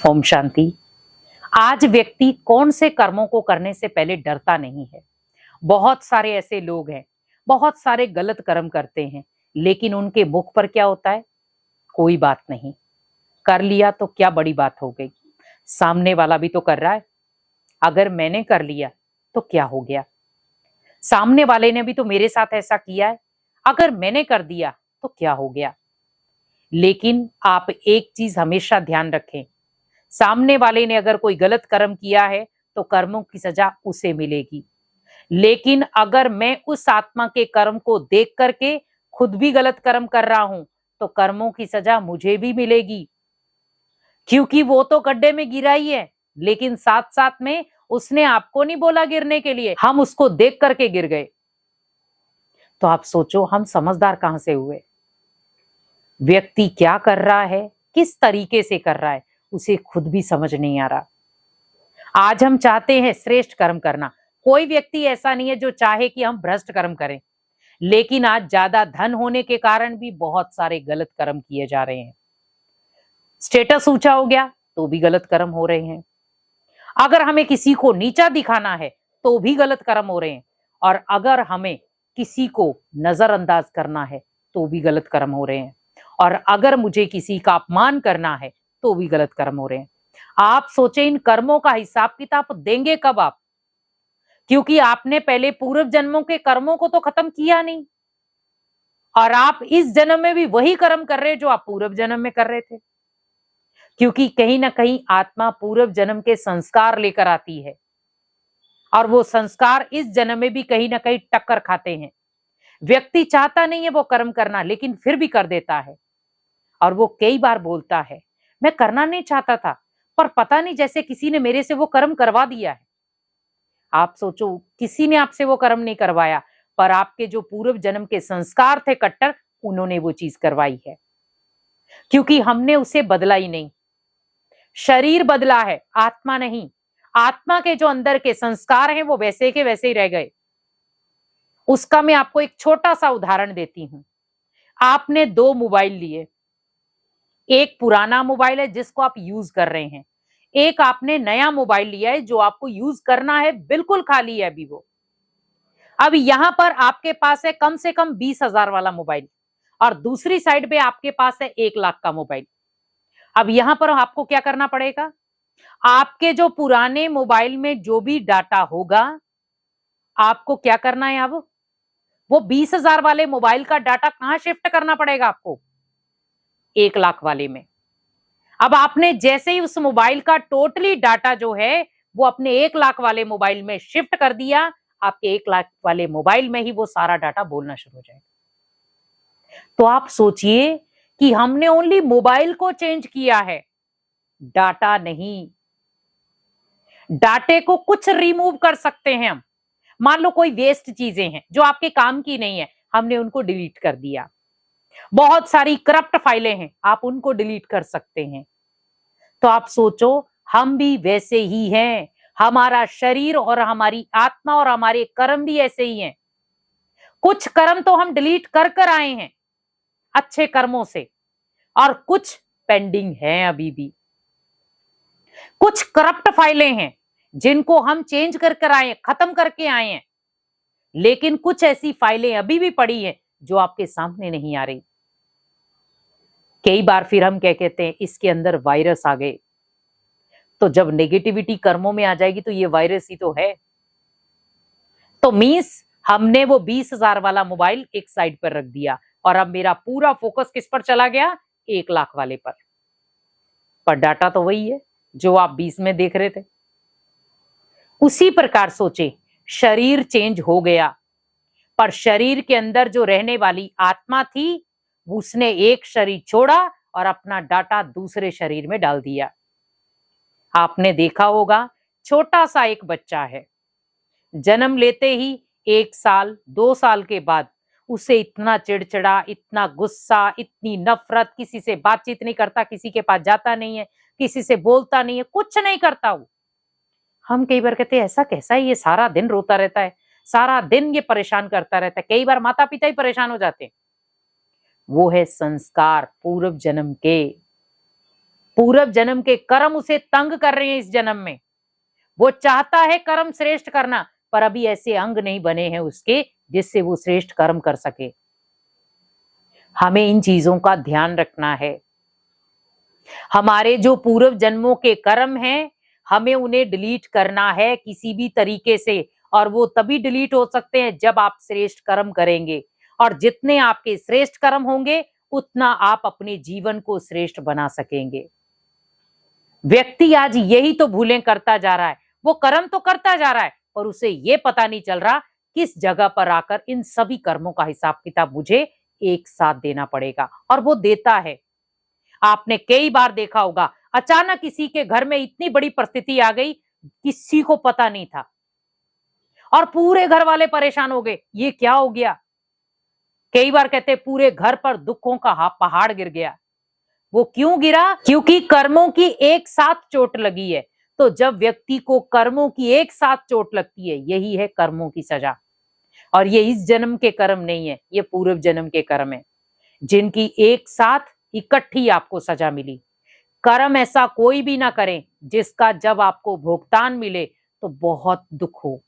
ओम शांति। आज व्यक्ति कौन से कर्मों को करने से पहले डरता नहीं है। बहुत सारे ऐसे लोग हैं, बहुत सारे गलत कर्म करते हैं, लेकिन उनके मुख पर क्या होता है? कोई बात नहीं। कर लिया तो क्या बड़ी बात हो गई, सामने वाला भी तो कर रहा है। अगर मैंने कर लिया तो क्या हो गया, सामने वाले ने भी तो मेरे साथ ऐसा किया है। अगर मैंने कर दिया तो क्या हो गया। लेकिन आप एक चीज हमेशा ध्यान रखें, सामने वाले ने अगर कोई गलत कर्म किया है तो कर्मों की सजा उसे मिलेगी। लेकिन अगर मैं उस आत्मा के कर्म को देख करके खुद भी गलत कर्म कर रहा हूं तो कर्मों की सजा मुझे भी मिलेगी, क्योंकि वो तो गड्ढे में गिरा ही है, लेकिन साथ साथ में उसने आपको नहीं बोला गिरने के लिए, हम उसको देख करके गिर गए। तो आप सोचो हम समझदार कहां से हुए। व्यक्ति क्या कर रहा है, किस तरीके से कर रहा है, उसे खुद भी समझ नहीं आ रहा। आज हम चाहते हैं श्रेष्ठ कर्म करना, कोई व्यक्ति ऐसा नहीं है जो चाहे कि हम भ्रष्ट कर्म करें, लेकिन आज ज्यादा धन होने के कारण भी बहुत सारे गलत कर्म किए जा रहे हैं। स्टेटस ऊंचा हो गया तो भी गलत कर्म हो रहे हैं। अगर हमें किसी को नीचा दिखाना है तो भी गलत कर्म हो रहे हैं, और अगर हमें किसी को नजरअंदाज करना है तो भी गलत कर्म हो रहे हैं, और अगर मुझे किसी का अपमान करना है तो भी गलत कर्म हो रहे हैं। आप सोचे इन कर्मों का हिसाब किताब देंगे कब आप? क्योंकि आपने पहले पूर्व जन्मों के कर्मों को तो खत्म किया नहीं, और आप इस जन्म में भी वही कर्म कर रहे हैं जो आप पूर्व जन्म में कर रहे थे। क्योंकि कहीं ना कहीं आत्मा पूर्व जन्म के संस्कार लेकर आती है, और वो संस्कार इस जन्म में भी कहीं ना कहीं टक्कर खाते हैं। व्यक्ति चाहता नहीं है वो कर्म करना, लेकिन फिर भी कर देता है। और वो कई बार बोलता है मैं करना नहीं चाहता था, पर पता नहीं जैसे किसी ने मेरे से वो कर्म करवा दिया है। आप सोचो किसी ने आपसे वो कर्म नहीं करवाया, पर आपके जो पूर्व जन्म के संस्कार थे कट्टर, उन्होंने वो चीज करवाई है। क्योंकि हमने उसे बदला ही नहीं। शरीर बदला है, आत्मा नहीं। आत्मा के जो अंदर के संस्कार हैं वो वैसे के वैसे ही रह गए। उसका मैं आपको एक छोटा सा उदाहरण देती हूं। आपने दो मोबाइल लिए, एक पुराना मोबाइल है जिसको आप यूज कर रहे हैं, एक आपने नया मोबाइल लिया है जो आपको यूज करना है, बिल्कुल खाली है अभी वो। अब यहां पर आपके पास है कम से कम 20,000 वाला मोबाइल, और दूसरी साइड पे आपके पास है 1 लाख का मोबाइल। अब यहां पर आपको क्या करना पड़ेगा? आपके जो पुराने मोबाइल में जो भी डाटा होगा, आपको क्या करना है? अब वो 20,000 वाले मोबाइल का डाटा कहां शिफ्ट करना पड़ेगा आपको? 1 लाख वाले में। अब आपने जैसे ही उस मोबाइल का टोटली डाटा जो है वो अपने 1 लाख वाले मोबाइल में शिफ्ट कर दिया, आपके 1 लाख वाले मोबाइल में ही वो सारा डाटा बोलना शुरू हो जाएगा। तो आप सोचिए कि हमने ओनली मोबाइल को चेंज किया है, डाटा नहीं। डाटे को कुछ रिमूव कर सकते हैं हम। मान लो कोई वेस्ट चीजें हैं जो आपके काम की नहीं है, हमने उनको डिलीट कर दिया। बहुत सारी करप्ट फाइलें हैं, आप उनको डिलीट कर सकते हैं। तो आप सोचो हम भी वैसे ही हैं, हमारा शरीर और हमारी आत्मा और हमारे कर्म भी ऐसे ही हैं। कुछ कर्म तो हम डिलीट कर कर आए हैं अच्छे कर्मों से, और कुछ पेंडिंग हैं अभी भी। कुछ करप्ट फाइलें हैं जिनको हम चेंज कर कर आए, खत्म करके आए हैं, लेकिन कुछ ऐसी फाइलें अभी भी पड़ी हैं जो आपके सामने नहीं आ रही। कई बार फिर हम क्या कहते हैं, इसके अंदर वायरस आ गए। तो जब नेगेटिविटी कर्मों में आ जाएगी तो ये वायरस ही तो है। तो मींस हमने वो 20,000 वाला मोबाइल एक साइड पर रख दिया, और अब मेरा पूरा फोकस किस पर चला गया? 1 लाख वाले पर डाटा तो वही है जो आप 20 में देख रहे थे। उसी प्रकार सोचे, शरीर चेंज हो गया, पर शरीर के अंदर जो रहने वाली आत्मा थी उसने एक शरीर छोड़ा और अपना डाटा दूसरे शरीर में डाल दिया। आपने देखा होगा, छोटा सा एक बच्चा है, जन्म लेते ही 1 साल 2 साल के बाद उसे इतना चिड़चिड़ा, इतना गुस्सा, इतनी नफरत, किसी से बातचीत नहीं करता, किसी के पास जाता नहीं है, किसी से बोलता नहीं है, कुछ नहीं करता वो। हम कई बार कहते हैं ऐसा कैसा है, ये सारा दिन रोता रहता है, सारा दिन ये परेशान करता रहता है। कई बार माता पिता ही परेशान हो जाते हैं। वो है संस्कार पूर्व जन्म के। पूर्व जन्म के कर्म उसे तंग कर रहे हैं इस जन्म में। वो चाहता है कर्म श्रेष्ठ करना, पर अभी ऐसे अंग नहीं बने हैं उसके जिससे वो श्रेष्ठ कर्म कर सके। हमें इन चीजों का ध्यान रखना है। हमारे जो पूर्व जन्मों के कर्म हैं, हमें उन्हें डिलीट करना है किसी भी तरीके से, और वो तभी डिलीट हो सकते हैं जब आप श्रेष्ठ कर्म करेंगे। और जितने आपके श्रेष्ठ कर्म होंगे, उतना आप अपने जीवन को श्रेष्ठ बना सकेंगे। व्यक्ति आज यही तो भूलें करता जा रहा है। वो कर्म तो करता जा रहा है, पर उसे ये पता नहीं चल रहा किस जगह पर आकर इन सभी कर्मों का हिसाब किताब मुझे एक साथ देना पड़ेगा, और वो देता है। आपने कई बार देखा होगा, अचानक किसी के घर में इतनी बड़ी परिस्थिति आ गई, किसी को पता नहीं था, और पूरे घर वाले परेशान हो गए, ये क्या हो गया। कई बार कहते पूरे घर पर दुखों का पहाड़ गिर गया। वो क्यों गिरा? क्योंकि कर्मों की एक साथ चोट लगी है। तो जब व्यक्ति को कर्मों की एक साथ चोट लगती है, यही है कर्मों की सजा। और ये इस जन्म के कर्म नहीं है, ये पूर्व जन्म के कर्म है, जिनकी एक साथ इकट्ठी आपको सजा मिली। कर्म ऐसा कोई भी ना करें जिसका जब आपको भुगतान मिले तो बहुत दुख हो।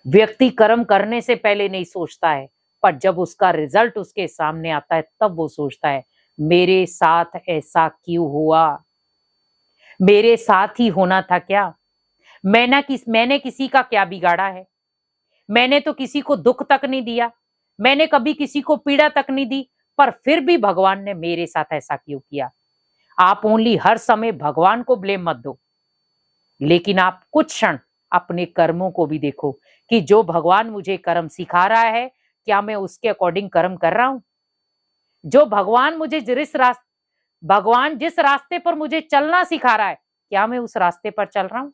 व्यक्ति कर्म करने से पहले नहीं सोचता है, पर जब उसका रिजल्ट उसके सामने आता है तब वो सोचता है, मेरे साथ ऐसा क्यों हुआ? मेरे साथ ही होना था क्या? मैंने किसी का क्या बिगाड़ा है? मैंने तो किसी को दुख तक नहीं दिया, मैंने कभी किसी को पीड़ा तक नहीं दी, पर फिर भी भगवान ने मेरे साथ ऐसा क्यों किया? आप ओनली हर समय भगवान को ब्लेम मत दो, लेकिन आप कुछ क्षण अपने कर्मों को भी देखो कि जो भगवान मुझे कर्म सिखा रहा है, क्या मैं उसके अकॉर्डिंग कर्म कर रहा हूं? जो भगवान जिस रास्ते पर मुझे चलना सिखा रहा है, क्या मैं उस रास्ते पर चल रहा हूं?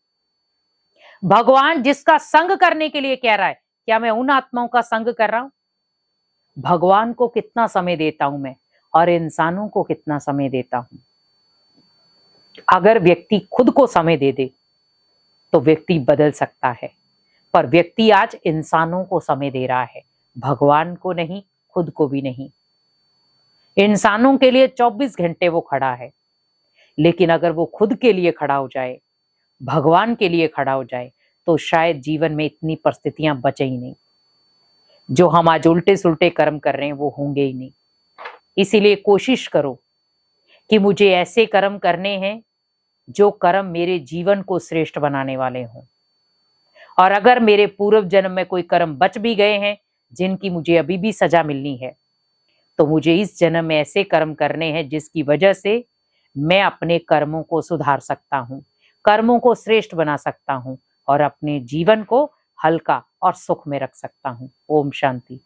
भगवान जिसका संग करने के लिए कह रहा है, क्या मैं उन आत्माओं का संग कर रहा हूं? भगवान को कितना समय देता हूं मैं, और इंसानों को कितना समय देता हूं? अगर व्यक्ति खुद को समय दे दे तो व्यक्ति बदल सकता है, पर व्यक्ति आज इंसानों को समय दे रहा है, भगवान को नहीं, खुद को भी नहीं। इंसानों के लिए 24 घंटे वो खड़ा है, लेकिन अगर वो खुद के लिए खड़ा हो जाए, भगवान के लिए खड़ा हो जाए, तो शायद जीवन में इतनी परिस्थितियां बचे ही नहीं। जो हम आज उल्टे सुलटे कर्म कर रहे हैं वो होंगे ही नहीं। इसीलिए कोशिश करो कि मुझे ऐसे कर्म करने हैं जो कर्म मेरे जीवन को श्रेष्ठ बनाने वाले हों। और अगर मेरे पूर्व जन्म में कोई कर्म बच भी गए हैं जिनकी मुझे अभी भी सजा मिलनी है, तो मुझे इस जन्म में ऐसे कर्म करने हैं जिसकी वजह से मैं अपने कर्मों को सुधार सकता हूं, कर्मों को श्रेष्ठ बना सकता हूं, और अपने जीवन को हल्का और सुख में रख सकता हूं। ओम शांति।